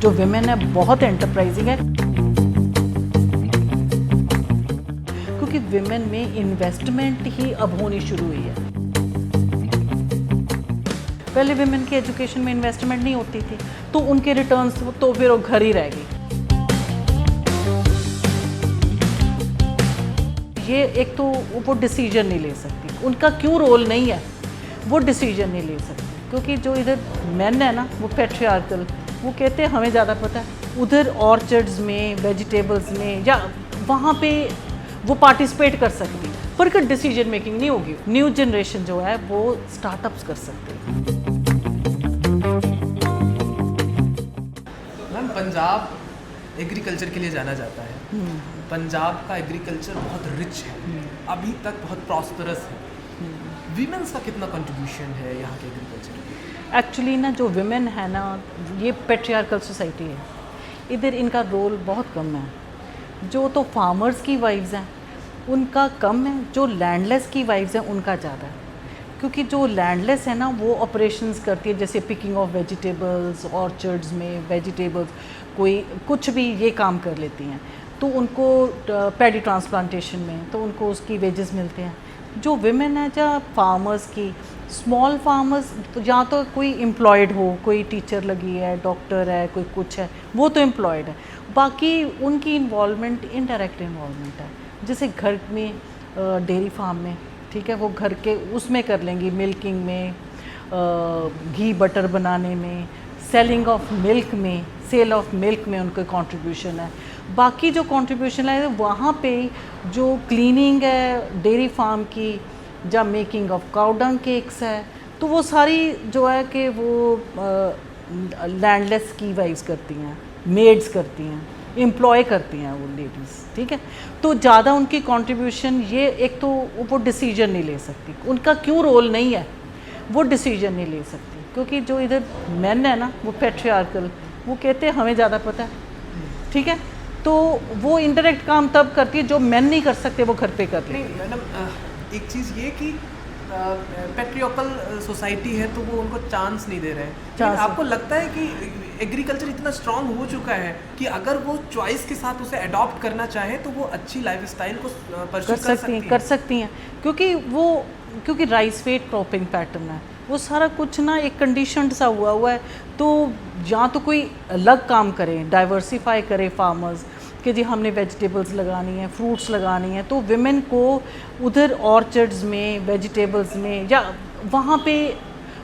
जो विमेन है बहुत एंटरप्राइजिंग है, क्योंकि विमेन में इन्वेस्टमेंट ही अब होनी शुरू हुई है। पहले विमेन की एजुकेशन में इन्वेस्टमेंट नहीं होती थी, तो उनके रिटर्न्स तो फिर वो घर ही रह गई। ये एक तो वो डिसीजन नहीं ले सकती, उनका क्यों रोल नहीं है, वो डिसीजन नहीं ले सकती, क्योंकि जो इधर मेन है ना वो पैट्रियार्कल, वो कहते हैं हमें ज़्यादा पता है। उधर ऑर्चर्ड्स में, वेजिटेबल्स में या वहाँ पे वो पार्टिसिपेट कर सकती है, पर कोई डिसीजन मेकिंग नहीं होगी। न्यू जनरेशन जो है वो स्टार्टअप्स कर सकते हैं। मैम, पंजाब एग्रीकल्चर के लिए जाना जाता है। पंजाब का एग्रीकल्चर बहुत रिच है, अभी तक बहुत प्रॉस्परस है। वीमेंस का कितना कंट्रीब्यूशन है यहाँ के एग्रीकल्चर में? एक्चुअली ना जो विमेन है ना, ये पैट्रियार्कल सोसाइटी है, इधर इनका रोल बहुत कम है। जो तो फार्मर्स की वाइफ्स हैं उनका कम है, जो लैंडलेस की वाइफ्स हैं उनका ज़्यादा है। क्योंकि जो लैंडलेस है ना वो ऑपरेशंस करती है, जैसे पिकिंग ऑफ वेजिटेबल्स, ऑर्चर्ड्स में वेजिटेबल्स, कोई कुछ भी ये काम कर लेती हैं, तो उनको पैडी ट्रांसप्लांटेशन में तो उनको उसकी वेजेस मिलते हैं। जो विमेन है या फार्मर्स की, स्मॉल फार्मर्स, या तो कोई एम्प्लॉयड हो, कोई टीचर लगी है, डॉक्टर है, कोई कुछ है, वो तो एम्प्लॉयड है। बाकी उनकी इन्वॉल्वमेंट इनडायरेक्ट इन्वॉल्वमेंट है, जैसे घर में डेयरी फार्म में, ठीक है, वो घर के उसमें कर लेंगी, मिल्किंग में, घी बटर बनाने में, सेलिंग ऑफ मिल्क में, सेल ऑफ मिल्क में उनका कंट्रीब्यूशन है। बाकी जो कंट्रीब्यूशन है वहाँ पे जो क्लीनिंग है डेयरी फार्म की, या मेकिंग ऑफ काउडंग केक्स है, तो वो सारी जो है कि वो लैंडलेस की वाइफ्स करती हैं, मेड्स करती हैं, एम्प्लॉय करती हैं वो लेडीज़, ठीक है। तो ज़्यादा उनकी कंट्रीब्यूशन ये, एक तो वो डिसीजन नहीं ले सकती, उनका क्यों रोल नहीं है, वो डिसीजन नहीं ले सकती, क्योंकि जो इधर मेन है ना वो पैट्रियार्कल, वो कहते हैं हमें ज़्यादा पता है, ठीक है। तो वो इंडायरेक्ट काम तब करती है जो मेन नहीं कर सकते, वो घर पे कर लेते हैं। नहीं मैडम, एक चीज़ ये कि पैट्रियार्कल सोसाइटी है तो वो उनको चांस नहीं दे रहे हैं। आपको लगता है कि एग्रीकल्चर इतना स्ट्रांग हो चुका है कि अगर वो चॉइस के साथ उसे अडॉप्ट करना चाहे तो वो अच्छी लाइफस्टाइल को परस्यू कर सकती हैं? क्योंकि राइस फेड क्रॉपिंग पैटर्न है, वो सारा कुछ ना एक कंडीशन सा हुआ है। तो या तो कोई अलग काम करें, डाइवर्सिफाई करें फार्मर्स, कि जी हमने वेजिटेबल्स लगानी है, फ्रूट्स लगानी है, तो विमेन को उधर ऑर्चर्ड्स में, वेजिटेबल्स में या वहाँ पे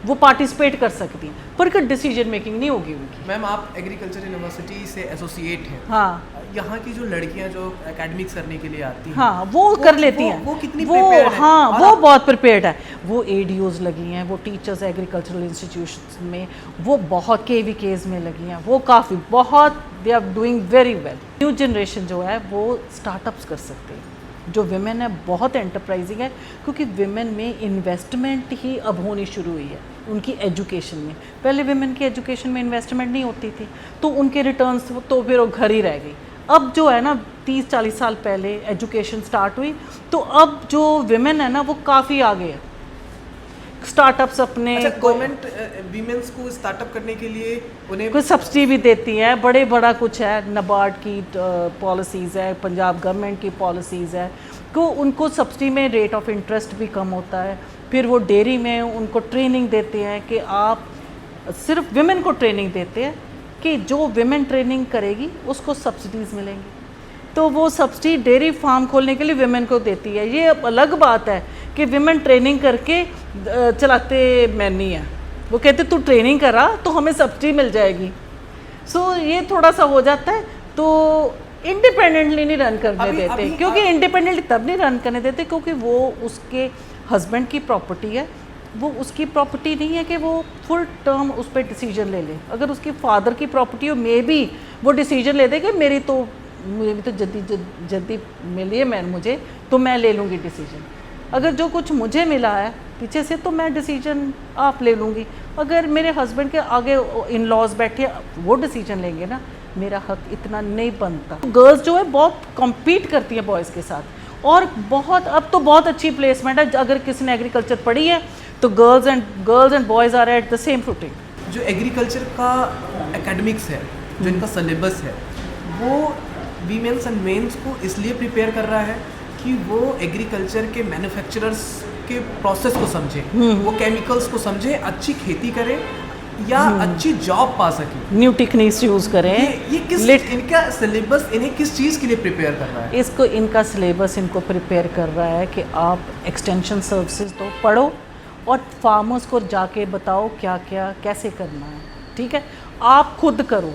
वो पार्टिसिपेट कर सकती हैं, पर कोई डिसीजन मेकिंग नहीं होगी उनकी। मैम, आप एग्रीकल्चर यूनिवर्सिटी से एसोसिएट हैं। हाँ, यहाँ की जो लड़कियाँ जो एकेडमिक्स करने के लिए आती हैं, हाँ, वो कर लेती हैं। वो कितनी प्रिपेयर्ड है? हाँ, वो बहुत प्रिपेयर्ड है। वो एडीओज लगी हैं, वो टीचर्स एग्रीकल्चरल इंस्टीट्यूशन में, वो बहुत केवीकेज में लगी हैं, वो काफ़ी बहुत they are doing very well. New generation जो है वो स्टार्टअप्स कर सकते हैं। जो विमेन है बहुत एंटरप्राइजिंग है, क्योंकि विमेन में इन्वेस्टमेंट ही अब होनी शुरू हुई है उनकी एजुकेशन में। पहले विमेन की एजुकेशन में इन्वेस्टमेंट नहीं होती थी, तो उनके रिटर्न्स तो फिर वो घर ही रह गई। अब जो है ना 30-40 साल पहले एजुकेशन स्टार्ट हुई, तो अब जो विमेन है ना वो काफ़ी आगे है। स्टार्टअप्स अपने गवर्नमेंट वीमेंस को स्टार्टअप करने के लिए उन्हें कोई सब्सिडी भी देती है, बड़ा कुछ है, नाबार्ड की पॉलिसीज़ है, पंजाब गवर्नमेंट की पॉलिसीज़ है, तो उनको सब्सिडी में रेट ऑफ इंटरेस्ट भी कम होता है। फिर वो डेयरी में उनको ट्रेनिंग देते हैं कि आप, सिर्फ विमेन को ट्रेनिंग देते हैं कि जो विमेन ट्रेनिंग करेगी उसको सब्सिडीज़ मिलेंगी, तो वो सब्सिडी डेयरी फार्म खोलने के लिए विमेन को देती है। ये अलग बात है कि विमेन ट्रेनिंग करके चलाते मैन नहीं है, वो कहते तू ट्रेनिंग करा तो हमें सब्सिडी मिल जाएगी। सो ये थोड़ा सा हो जाता है, तो इंडिपेंडेंटली नहीं रन करने देते, क्योंकि इंडिपेंडेंटली तब नहीं रन करने देते क्योंकि वो उसके हस्बैंड की प्रॉपर्टी है, वो उसकी प्रॉपर्टी नहीं है कि वो फुल टर्म उस पर डिसीजन ले ले। अगर उसकी फादर की प्रॉपर्टी हो, मे बी वो डिसीजन ले दे कि मेरी तो जल्दी मिली है मुझे, तो मैं ले लूँगी डिसीजन। अगर जो कुछ मुझे मिला है पीछे से, तो मैं डिसीजन आप ले लूँगी। अगर मेरे हस्बैंड के आगे इन लॉज बैठे वो डिसीजन लेंगे ना, मेरा हक इतना नहीं बनता। गर्ल्स जो है बहुत कम्पीट करती हैं बॉयज़ के साथ, और बहुत अब तो बहुत अच्छी प्लेसमेंट है। अगर किसी ने एग्रीकल्चर पढ़ी है तो girls and boys are at the same footing. जो एग्रीकल्चर का एकेडमिक्स है जो इनका सिलेबस है वो वीमेंस एंड मेंस को इसलिए प्रिपेयर कर रहा है कि वो एग्रीकल्चर के मैन्युफैक्चरर्स के प्रोसेस को समझे, वो केमिकल्स को समझे, अच्छी खेती करे या अच्छी जॉब पा सके, न्यू टेक्निक्स यूज़ करें। ये किस इनका सिलेबस इन्हें किस चीज़ के लिए प्रिपेयर कर रहा है? इसको इनका सिलेबस इनको प्रिपेयर कर रहा है कि आप एक्सटेंशन सर्विसेज तो पढ़ो और फार्मर्स को जाके बताओ क्या क्या कैसे करना है। ठीक है, आप खुद करो,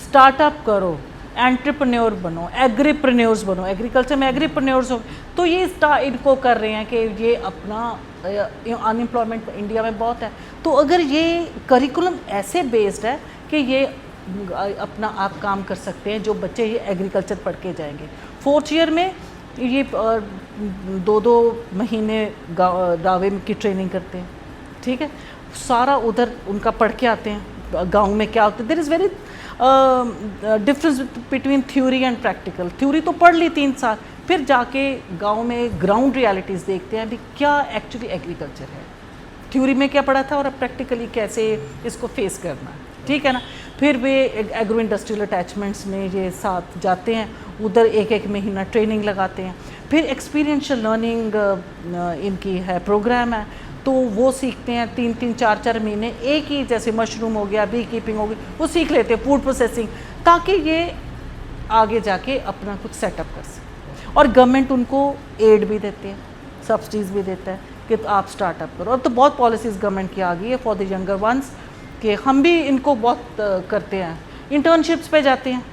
स्टार्टअप करो, एंटरप्रेन्योर बनो, एग्रीप्रेन्योर्स बनो, एग्रीकल्चर में एग्रीप्रेन्योर्स हो। तो ये इनको कर रहे हैं कि ये अपना अनएम्प्लॉयमेंट इंडिया में बहुत है, तो अगर ये करिकुलम ऐसे बेस्ड है कि ये अपना आप काम कर सकते हैं, जो बच्चे ये एग्रीकल्चर पढ़ के जाएंगे 4th ईयर में ये 2-2 महीने दावे की ट्रेनिंग करते हैं। ठीक है, सारा उधर उनका पढ़ के आते हैं गांव में क्या होता है। There is very difference between theory and practical. Theory तो पढ़ ली 3 साल, फिर जाके गांव में ग्राउंड रियलिटीज़ देखते हैं अभी क्या एक्चुअली एग्रीकल्चर है, थ्योरी में क्या पढ़ा था और अब प्रैक्टिकली कैसे इसको फेस करना है। ठीक है ना, फिर वे एग्रो इंडस्ट्रियल अटैचमेंट्स में ये साथ जाते हैं, उधर 1-1 महीना ट्रेनिंग लगाते हैं, फिर एक्सपीरियंशियल लर्निंग इनकी है, प्रोग्राम है, तो वो सीखते हैं 3-3, 4-4 महीने। एक ही जैसे मशरूम हो गया, बी कीपिंग हो गई, वो सीख लेते हैं, फूड प्रोसेसिंग, ताकि ये आगे जाके अपना कुछ सेटअप कर सकें। और गवर्नमेंट उनको एड भी देते हैं, सब्सिडीज़ भी देता है कि तो आप स्टार्टअप करो। अब तो बहुत पॉलिसीज़ गवर्नमेंट की आ गई है फॉर द यंगर वंस, कि हम भी इनको बहुत करते हैं। इंटर्नशिप्स पे जाते हैं,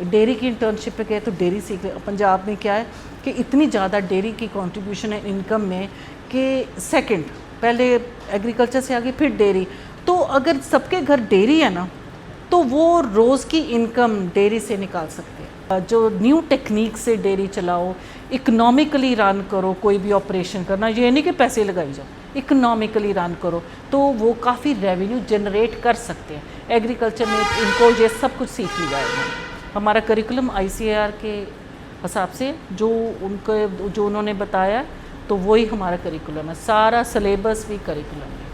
डेयरी की इंटर्नशिप पे गए तो डेयरी सीख रहे। पंजाब में क्या है कि इतनी ज़्यादा डेयरी की कंट्रीब्यूशन है इनकम में कि सेकंड, पहले एग्रीकल्चर से आगे फिर डेयरी। तो अगर सबके घर डेयरी है ना, तो वो रोज़ की इनकम डेयरी से निकाल सकते हैं। जो न्यू टेक्निक से डेयरी चलाओ, इकोनॉमिकली रन करो, कोई भी ऑपरेशन करना, ये नहीं कि पैसे लगाई जाओ, इकोनॉमिकली रन करो, तो वो काफ़ी रेवेन्यू जनरेट कर सकते हैं। एग्रीकल्चर में इनको ये सब कुछ सीख लिया है। हमारा करिकुलम ICAR के हिसाब से जो उनको जो उन्होंने बताया, तो वही हमारा करिकुलम है, सारा सिलेबस भी करिकुलम है।